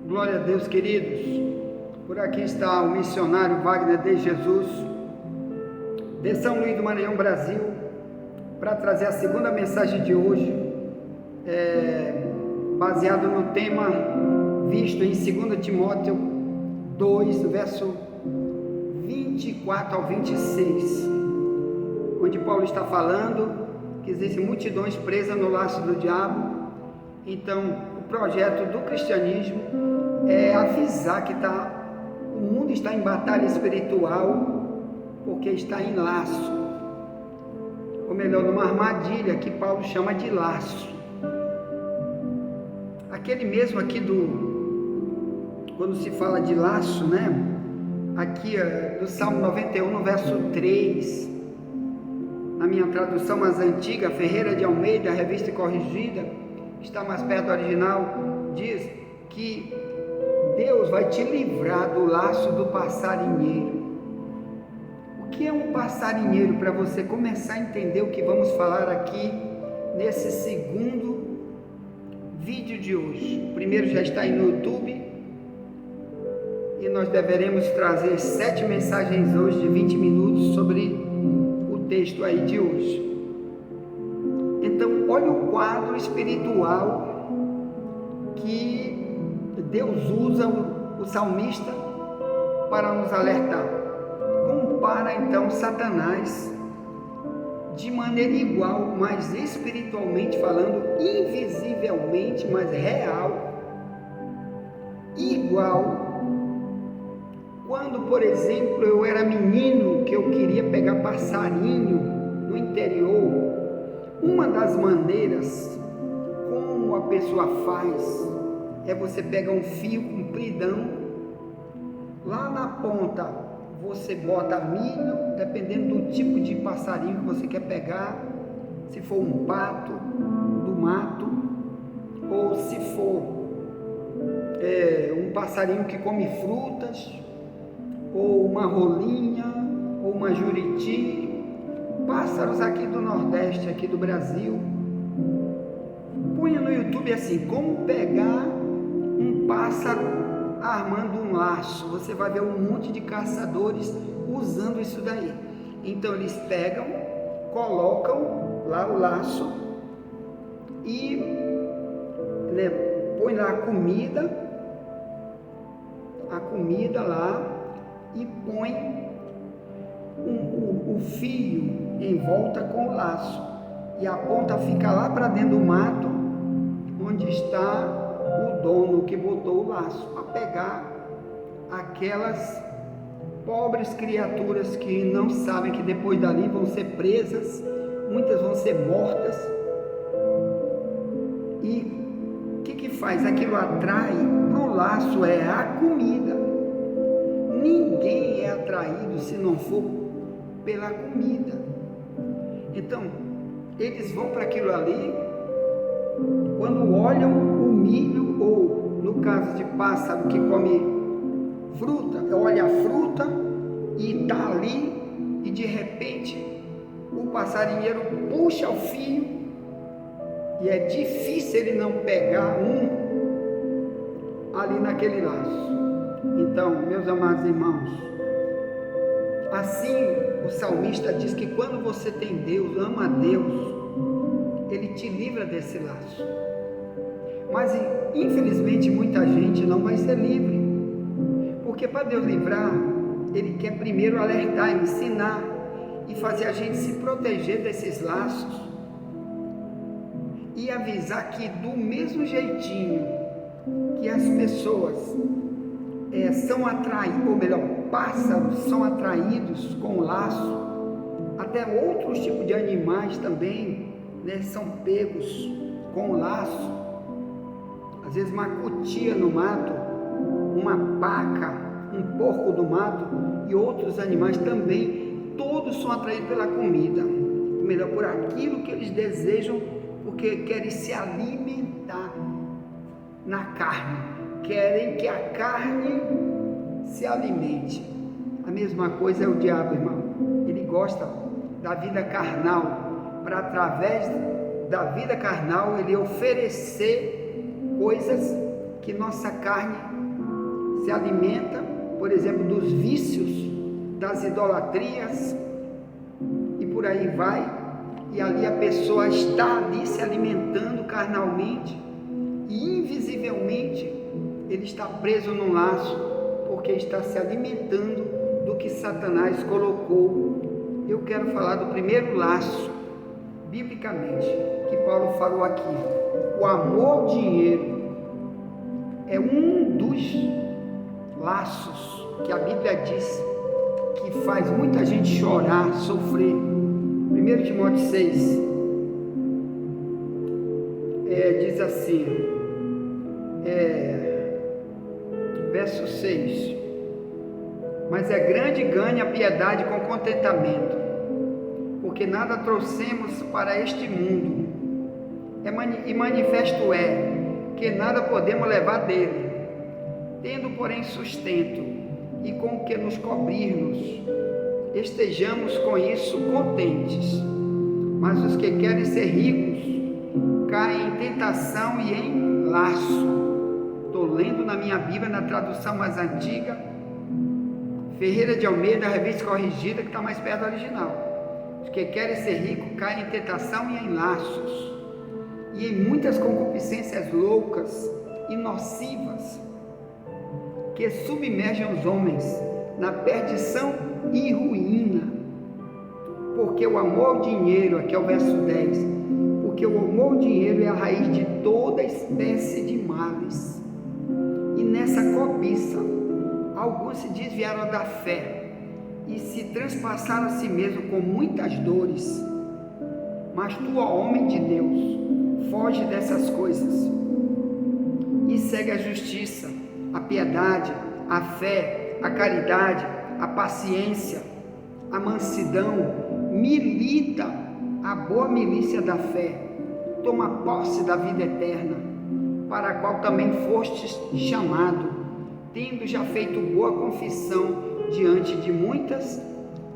Glória a Deus, queridos. Por aqui está o missionário Wagner de Jesus, de São Luís do Maranhão, Brasil, para trazer a segunda mensagem de hoje, baseado no tema visto em 2 Timóteo 2, verso 24 ao 26, onde Paulo está falando que existem multidões presas no laço do diabo. Então, o projeto do cristianismo é avisar que o mundo está em batalha espiritual, porque está em laço, ou melhor, numa armadilha que Paulo chama de laço. Aquele mesmo aqui quando se fala de laço, né? Aqui do Salmo 91, no verso 3, na minha tradução mais antiga, Ferreira de Almeida, revista corrigida, está mais perto do original, diz que Deus vai te livrar do laço do passarinheiro. O que é um passarinheiro, para você começar a entender o que vamos falar aqui nesse segundo vídeo de hoje? O primeiro já está aí no YouTube e nós deveremos trazer 7 mensagens hoje de 20 minutos sobre o texto aí de hoje. Então, olha o quadro espiritual que Deus usa o salmista para nos alertar. Compara então Satanás de maneira igual, mas espiritualmente falando, invisivelmente, mas real, igual. Quando, por exemplo, eu era menino, que eu queria pegar passarinho no interior, uma das maneiras como a pessoa faz é você pega um fio compridão, lá na ponta você bota milho, dependendo do tipo de passarinho que você quer pegar, se for um pato do mato, ou se for um passarinho que come frutas, ou uma rolinha, ou uma juriti, pássaros aqui do Nordeste, aqui do Brasil. Punha no YouTube assim, como pegar um pássaro armando um laço. Você vai ver um monte de caçadores usando isso daí. Então eles pegam, colocam lá o laço e põe lá a comida lá e põe o fio em volta com o laço, e a ponta fica lá para dentro do mato, onde está o dono que botou o laço, para pegar aquelas pobres criaturas que não sabem que depois dali vão ser presas, muitas vão ser mortas. E o que faz? Aquilo atrai para o laço, é a comida. Ninguém é atraído se não for pela comida. Então, eles vão para aquilo ali, quando olham o milho, ou no caso de pássaro que come fruta, olha a fruta e está ali, e de repente o passarinheiro puxa o fio, e é difícil ele não pegar ali naquele laço. Então, meus amados irmãos, assim o salmista diz que quando você tem Deus, ama a Deus, Ele te livra desse laço. Mas infelizmente muita gente não vai ser livre, porque para Deus livrar, Ele quer primeiro alertar, ensinar e fazer a gente se proteger desses laços, e avisar que do mesmo jeitinho que as pessoas são atraídos, ou melhor, pássaros são atraídos com o laço, até outros tipos de animais também, né, são pegos com o laço. Às vezes uma cutia no mato, uma paca, um porco do mato e outros animais também, todos são atraídos pela comida, ou melhor, por aquilo que eles desejam, porque querem se alimentar na carne, querem que a carne se alimente. A mesma coisa é o diabo, irmão. Ele gosta da vida carnal, para através da vida carnal ele oferecer coisas que nossa carne se alimenta, por exemplo, dos vícios, das idolatrias e por aí vai, e ali a pessoa está ali se alimentando carnalmente e invisivelmente ele está preso num laço, porque está se alimentando do que Satanás colocou. Eu quero falar do primeiro laço, biblicamente, que Paulo falou aqui. O amor ao dinheiro é um dos laços que a Bíblia diz que faz muita gente chorar, sofrer. 1 Timóteo 6 diz assim, verso 6: mas é grande ganho a piedade com contentamento, porque nada trouxemos para este mundo, e manifesto é que nada podemos levar dele, tendo porém sustento e com o que nos cobrirmos, estejamos com isso contentes. Mas os que querem ser ricos caem em tentação e em laço. Estou lendo na minha Bíblia, na tradução mais antiga, Ferreira de Almeida, revista corrigida, que está mais perto do original. Os que querem ser ricos caem em tentação e em laços, e em muitas concupiscências loucas e nocivas, que submergem os homens na perdição e ruína. Porque o amor ao dinheiro, aqui é o verso 10, porque o amor ao dinheiro é a raiz de toda espécie de males. E nessa cobiça, alguns se desviaram da fé e se transpassaram a si mesmo com muitas dores. Mas tu, ó homem de Deus, foge dessas coisas e segue a justiça, a piedade, a fé, a caridade, a paciência, a mansidão. Milita a boa milícia da fé, toma posse da vida eterna, para a qual também fostes chamado, tendo já feito boa confissão diante de muitas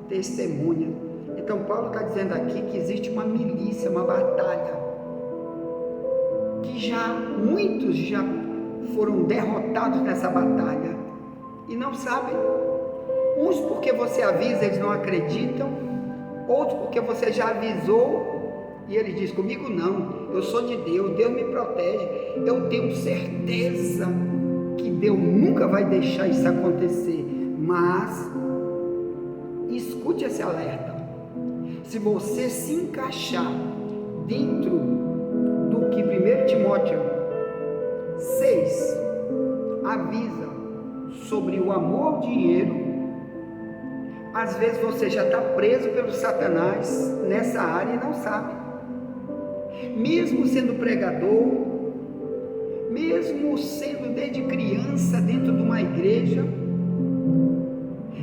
testemunhas. Então Paulo está dizendo aqui que existe uma milícia, uma batalha, que muitos já foram derrotados nessa batalha e não sabem. Uns porque você avisa, eles não acreditam. Outros porque você já avisou e ele diz: comigo não, eu sou de Deus, Deus me protege, eu tenho certeza que Deus nunca vai deixar isso acontecer. Mas escute esse alerta: se você se encaixar dentro do que 1 Timóteo 6 avisa sobre o amor ao dinheiro, às vezes você já está preso pelo Satanás nessa área e não sabe. Mesmo sendo pregador, mesmo sendo desde criança dentro de uma igreja,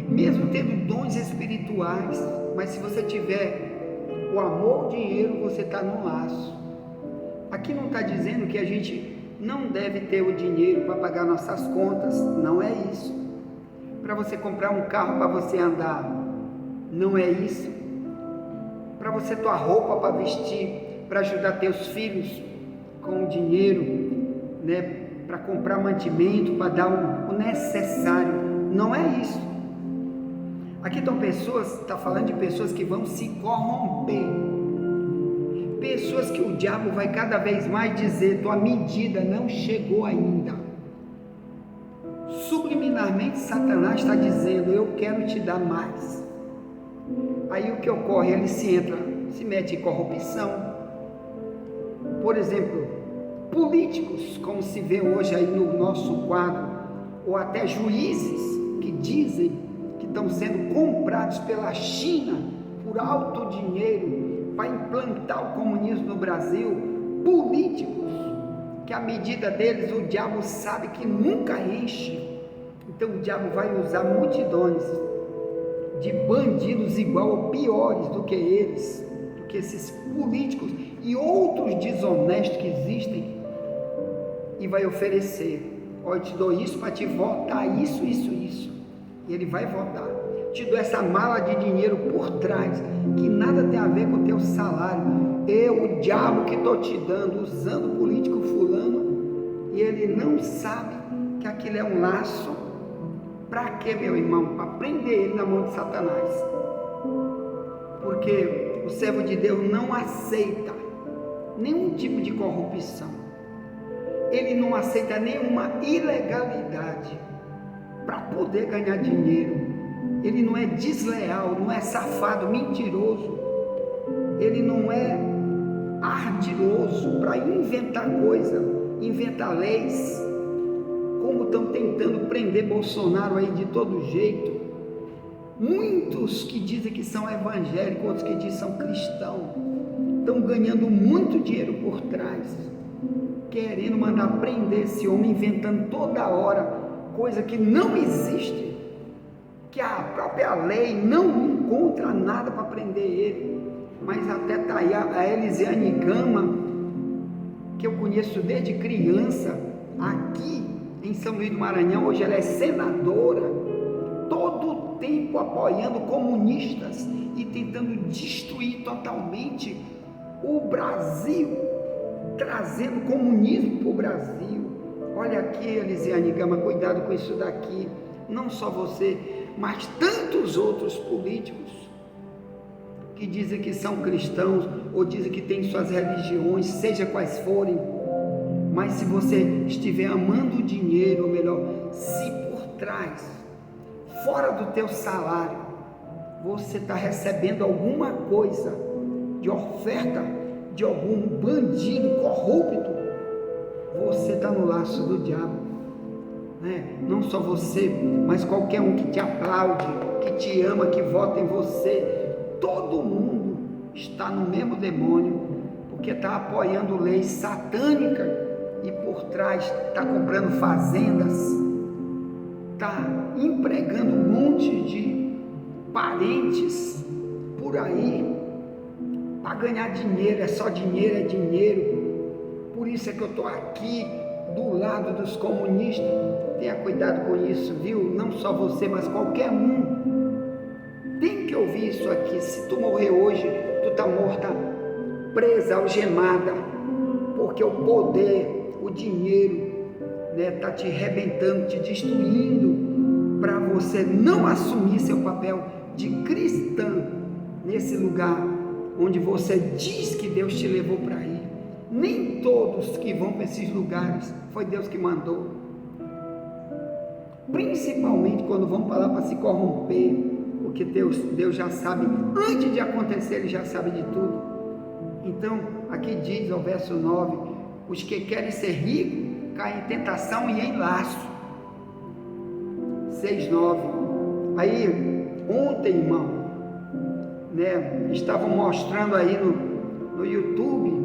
mesmo tendo dons espirituais, mas se você tiver o amor ao dinheiro, você está num laço. Aqui não está dizendo que a gente não deve ter o dinheiro para pagar nossas contas, não é isso. Para você comprar um carro para você andar, não é isso. Para você ter roupa para vestir, para ajudar teus filhos com o dinheiro, né? Para comprar mantimento, para dar o necessário, não é isso. Aqui estão pessoas, está falando de pessoas que vão se corromper, pessoas que o diabo vai cada vez mais dizer: tua medida não chegou ainda. Subliminarmente Satanás está dizendo: eu quero te dar mais. Aí o que ocorre? Ele se mete em corrupção. Por exemplo, políticos, como se vê hoje aí no nosso quadro, ou até juízes que dizem que estão sendo comprados pela China por alto dinheiro para implantar o comunismo no Brasil. Políticos que a medida deles o diabo sabe que nunca enche. Então o diabo vai usar multidões de bandidos igual ou piores do que eles, do que esses políticos e outros desonestos que existem, e vai oferecer: ó, eu te dou isso para te votar isso. E ele vai votar. Te dou essa mala de dinheiro por trás, que nada tem a ver com o teu salário. Eu, o diabo que estou te dando, usando o político fulano, e ele não sabe que aquilo é um laço Para quê, meu irmão? Para prender ele na mão de Satanás. Porque o servo de Deus não aceita nenhum tipo de corrupção. Ele não aceita nenhuma ilegalidade para poder ganhar dinheiro. Ele não é desleal, não é safado, mentiroso. Ele não é ardiloso para inventar coisa, inventar leis, como estão tentando prender Bolsonaro aí de todo jeito. Muitos que dizem que são evangélicos, outros que dizem que são cristãos, estão ganhando muito dinheiro por trás, querendo mandar prender esse homem, inventando toda hora coisa que não existe, que a própria lei não encontra nada para prender ele. Mas até está aí a Elisiane Gama, que eu conheço desde criança, aqui em São Luís do Maranhão. Hoje ela é senadora, todo o tempo apoiando comunistas e tentando destruir totalmente o Brasil, trazendo comunismo para o Brasil. Olha aqui, Elisiane Gama, cuidado com isso daqui. Não só você, mas tantos outros políticos que dizem que são cristãos, ou dizem que têm suas religiões, seja quais forem, mas se você estiver amando o dinheiro, ou melhor, se por trás, fora do teu salário, você está recebendo alguma coisa de oferta de algum bandido corrupto, você está no laço do diabo, né? Não só você, mas qualquer um que te aplaude, que te ama, que vota em você, todo mundo está no mesmo demônio, porque está apoiando leis satânicas e por trás está comprando fazendas, está empregando um monte de parentes por aí para ganhar dinheiro. É só dinheiro, é dinheiro. Por isso é que eu estou aqui do lado dos comunistas. Tenha cuidado com isso, viu? Não só você, mas qualquer um tem que ouvir isso aqui. Se tu morrer hoje, tu está morta, presa, algemada, porque o poder, o dinheiro, né, está te arrebentando, te destruindo, para você não assumir seu papel de cristã nesse lugar onde você diz que Deus te levou para ir. Nem todos que vão para esses lugares foi Deus que mandou, principalmente quando vão para lá para se corromper, porque Deus já sabe, antes de acontecer Ele já sabe de tudo. Então aqui diz ao verso 9, os que querem ser ricos caem em tentação e em laço. 6:9. Aí ontem, irmão, né, estavam mostrando aí no YouTube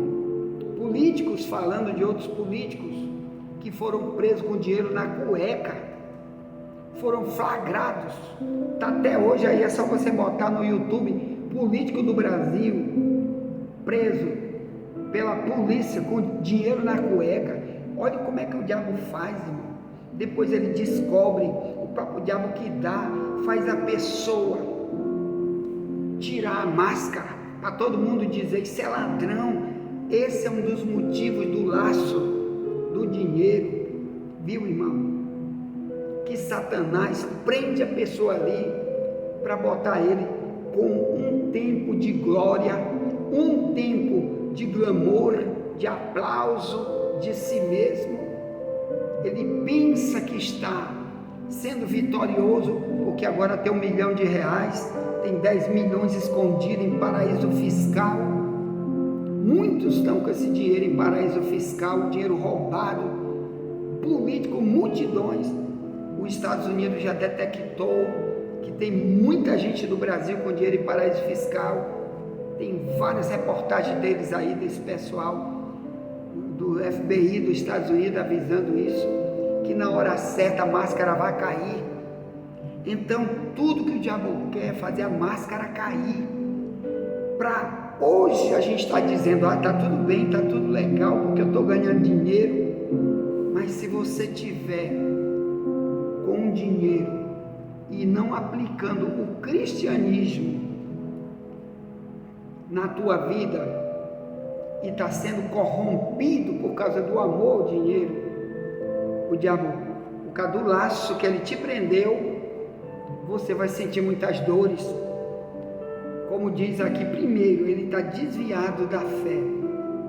políticos falando de outros políticos que foram presos com dinheiro na cueca, foram flagrados. Tá até hoje aí, é só você botar no YouTube, político do Brasil preso pela polícia com dinheiro na cueca. Olha como é que o diabo faz, irmão. Depois ele descobre, o próprio diabo que dá, faz a pessoa tirar a máscara para todo mundo dizer isso é ladrão. Esse é um dos motivos do laço do dinheiro, viu, irmão? Que Satanás prende a pessoa ali para botar ele com um tempo de glória, um tempo de glamour, de aplauso de si mesmo. Ele pensa que está sendo vitorioso porque agora tem R$1 milhão, tem 10 milhões escondidos em paraíso fiscal. Muitos estão com esse dinheiro em paraíso fiscal, dinheiro roubado, político, multidões. Os Estados Unidos já detectou que tem muita gente do Brasil com dinheiro em paraíso fiscal. Tem várias reportagens deles aí, desse pessoal do FBI dos Estados Unidos avisando isso, que na hora certa a máscara vai cair. Então tudo que o diabo quer é fazer a máscara cair. Para hoje a gente está dizendo, tá tudo bem, tá tudo legal, porque eu estou ganhando dinheiro. Mas se você tiver com dinheiro e não aplicando o cristianismo na tua vida, e está sendo corrompido por causa do amor ao dinheiro, o diabo, por causa do laço que ele te prendeu, você vai sentir muitas dores. Como diz aqui, primeiro, ele está desviado da fé.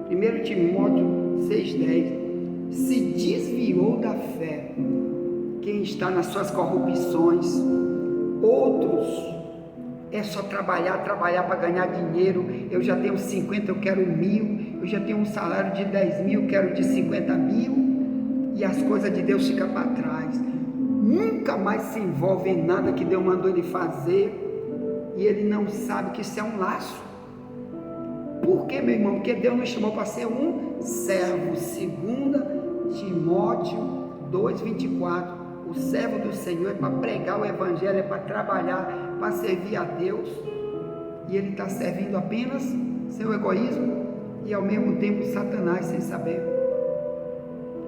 1 Timóteo 6,10. Se desviou da fé quem está nas suas corrupções. Outros é só trabalhar para ganhar dinheiro. Eu já tenho 50, eu quero 1.000. Eu já tenho um salário de 10.000, eu quero de 50.000. E as coisas de Deus ficam para trás. Nunca mais se envolve em nada que Deus mandou ele fazer. E ele não sabe que isso é um laço. Por quê, meu irmão? Porque Deus nos chamou para ser um servo. 2 Timóteo 2,24. O servo do Senhor é para pregar o Evangelho, é para trabalhar, para servir a Deus. E ele está servindo apenas seu egoísmo e ao mesmo tempo Satanás, sem saber.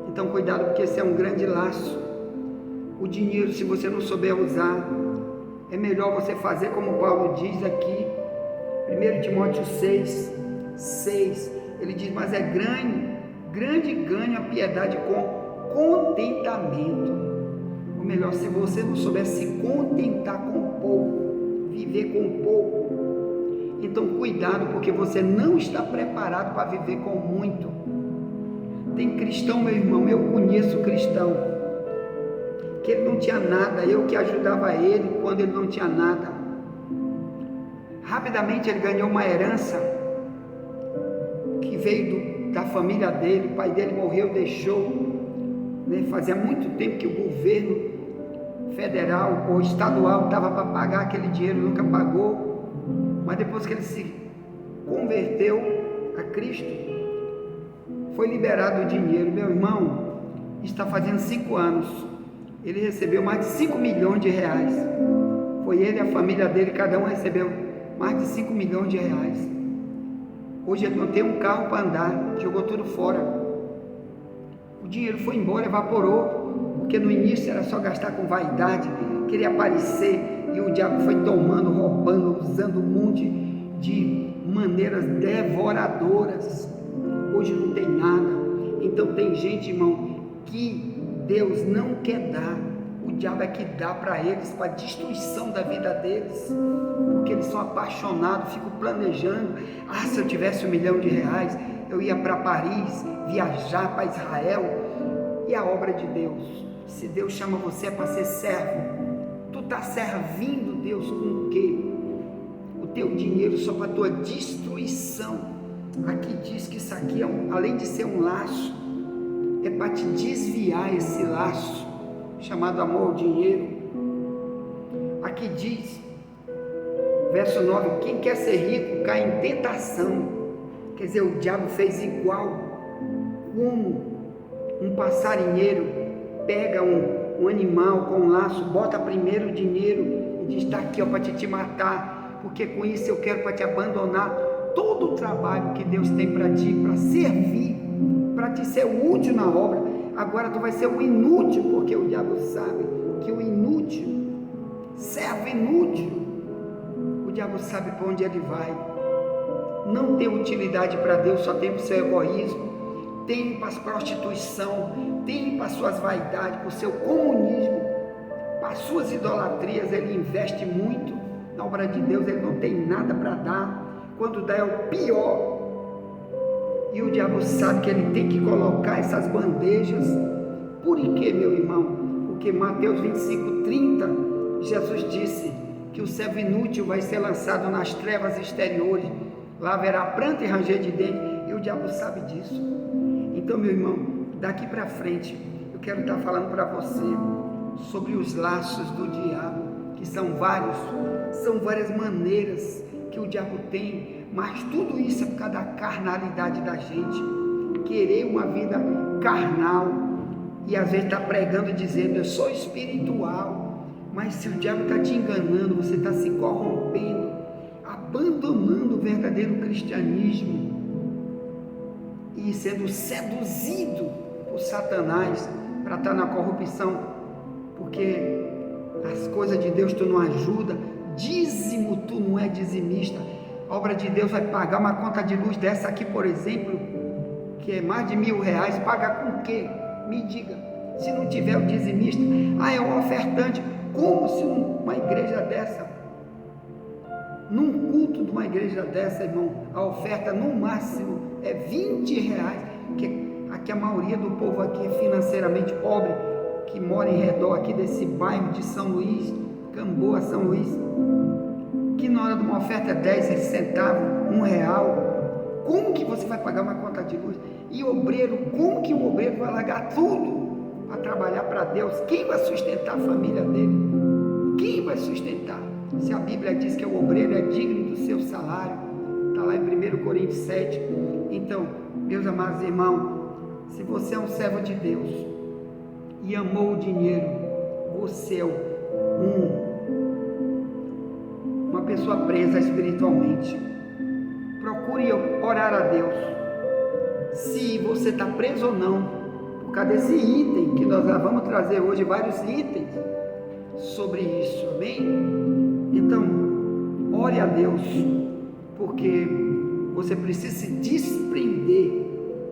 Então cuidado, porque esse é um grande laço. O dinheiro, se você não souber usar, é melhor você fazer como Paulo diz aqui, 1 Timóteo 6, ele diz, mas é grande ganho a piedade com contentamento. Ou melhor, se você não souber se contentar com pouco, viver com pouco, então cuidado, porque você não está preparado para viver com muito. Tem cristão, meu irmão, eu conheço cristão, que ele não tinha nada, eu que ajudava ele quando ele não tinha nada. Rapidamente ele ganhou uma herança que veio da família dele, o pai dele morreu, deixou, né? Fazia muito tempo que o governo federal ou estadual estava para pagar aquele dinheiro, nunca pagou, mas depois que ele se converteu a Cristo, foi liberado o dinheiro. Meu irmão, está fazendo 5 anos, ele recebeu mais de 5 milhões de reais, foi ele e a família dele, cada um recebeu mais de 5 milhões de reais. Hoje ele não tem um carro para andar, jogou tudo fora, o dinheiro foi embora, evaporou, porque no início era só gastar com vaidade, queria aparecer, e o diabo foi tomando, roubando, usando um monte de maneiras devoradoras. Hoje não tem nada. Então tem gente, irmão, que Deus não quer dar, o diabo é que dá para eles, para a destruição da vida deles, porque eles são apaixonados, ficam planejando, se eu tivesse 1 milhão de reais, eu ia para Paris, viajar para Israel. E a obra de Deus, se Deus chama você para ser servo, tu está servindo Deus com o quê? O teu dinheiro só para a tua destruição. Aqui diz que isso aqui, além de ser um laço, é para te desviar esse laço, chamado amor ao dinheiro. Aqui diz, verso 9, quem quer ser rico cai em tentação. Quer dizer, o diabo fez igual, como um passarinheiro pega um animal com um laço, bota primeiro o dinheiro e diz, está aqui para te matar, porque com isso eu quero para te abandonar todo o trabalho que Deus tem para ti, para servir, para te ser útil na obra. Agora tu vai ser o inútil, porque o diabo sabe que o inútil, servo inútil, o diabo sabe para onde ele vai. Não tem utilidade para Deus, só tem para o seu egoísmo, tem para a prostituição, tem para suas vaidades, para o seu comunismo, para as suas idolatrias. Ele investe muito na obra de Deus, ele não tem nada para dar, quando dá é o pior. E o diabo sabe que ele tem que colocar essas bandejas. Por quê, meu irmão? Porque Mateus 25:30, Jesus disse que o servo inútil vai ser lançado nas trevas exteriores, lá haverá pranto e ranger de dentes, e o diabo sabe disso. Então, meu irmão, daqui para frente, eu quero estar falando para você sobre os laços do diabo, que são várias maneiras que o diabo tem, mas tudo isso é por causa da carnalidade da gente, querer uma vida carnal, e às vezes está pregando e dizendo, eu sou espiritual, mas se o diabo está te enganando, você está se corrompendo, abandonando o verdadeiro cristianismo, e sendo seduzido por Satanás, para estar na corrupção, porque as coisas de Deus tu não ajuda, dízimo tu não é dizimista, a obra de Deus vai pagar uma conta de luz dessa aqui, por exemplo, que é mais de R$1.000, paga com o quê? Me diga, se não tiver o dizimista, é um ofertante, como se numa igreja dessa, num culto de uma igreja dessa, irmão, a oferta no máximo é R$20, que aqui a maioria do povo aqui é financeiramente pobre, que mora em redor aqui desse bairro de São Luís, Gamboa, São Luís, que na hora de uma oferta é 10 centavos, R$1. Como que você vai pagar uma conta de luz? E obreiro, como que o obreiro vai largar tudo para trabalhar para Deus? Quem vai sustentar a família dele? Quem vai sustentar? Se a Bíblia diz que o obreiro é digno do seu salário, está lá em 1 Coríntios 7. Então, meus amados irmãos, se você é um servo de Deus e amou o dinheiro, você é uma pessoa presa espiritualmente. Procure orar a Deus, se você está preso ou não, por causa desse item, que nós vamos trazer hoje vários itens sobre isso, amém? Então, ore a Deus, porque você precisa se desprender.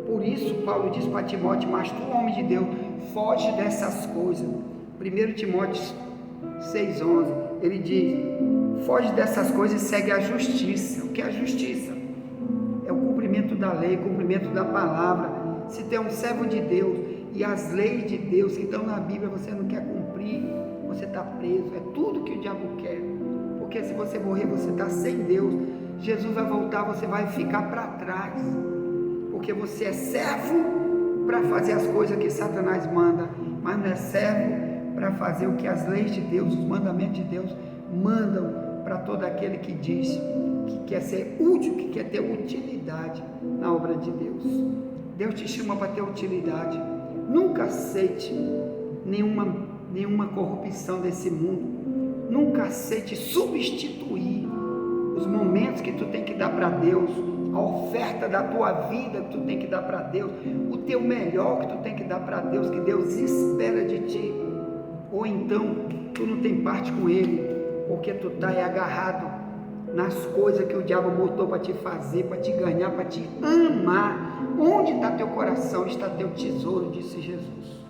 Por isso Paulo diz para Timóteo: mas tu, homem de Deus, foge dessas coisas. 1 Timóteo 6,11, ele diz: foge dessas coisas e segue a justiça. O que é a justiça? É o cumprimento da lei, cumprimento da palavra. Se tem um servo de Deus e as leis de Deus que estão na Bíblia você não quer cumprir, você está preso. É tudo que o diabo quer, porque se você morrer, você está sem Deus. Jesus vai voltar, você vai ficar para trás, porque você é servo para fazer as coisas que Satanás manda, mas não é servo para fazer o que as leis de Deus, os mandamentos de Deus mandam para todo aquele que diz que quer ser útil, que quer ter utilidade na obra de Deus. Deus te chama para ter utilidade. Nunca aceite nenhuma corrupção desse mundo. Nunca aceite substituir os momentos que tu tem que dar para Deus, a oferta da tua vida que tu tem que dar para Deus, o teu melhor que tu tem que dar para Deus, que Deus espera de ti. Ou então tu não tem parte com Ele, porque tu está agarrado nas coisas que o diabo botou para te fazer, para te ganhar, para te amar. Onde está teu coração, está teu tesouro, disse Jesus.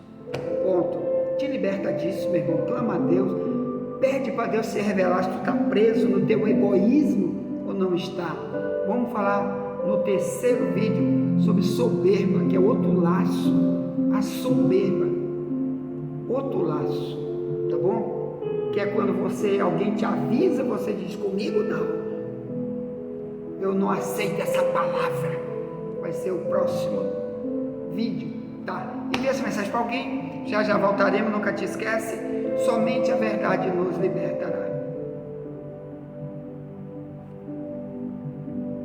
Ponto. Te liberta disso, meu irmão. Clama a Deus. Pede para Deus se revelar se tu está preso no teu egoísmo ou não está. Vamos falar no terceiro vídeo sobre soberba, que é outro laço. A soberba, outro laço, tá bom? Que é quando alguém te avisa, você diz: comigo não, eu não aceito essa palavra. Vai ser o próximo vídeo, tá? Envia essa mensagem para alguém, já voltaremos, nunca te esquece. Somente a verdade nos libertará.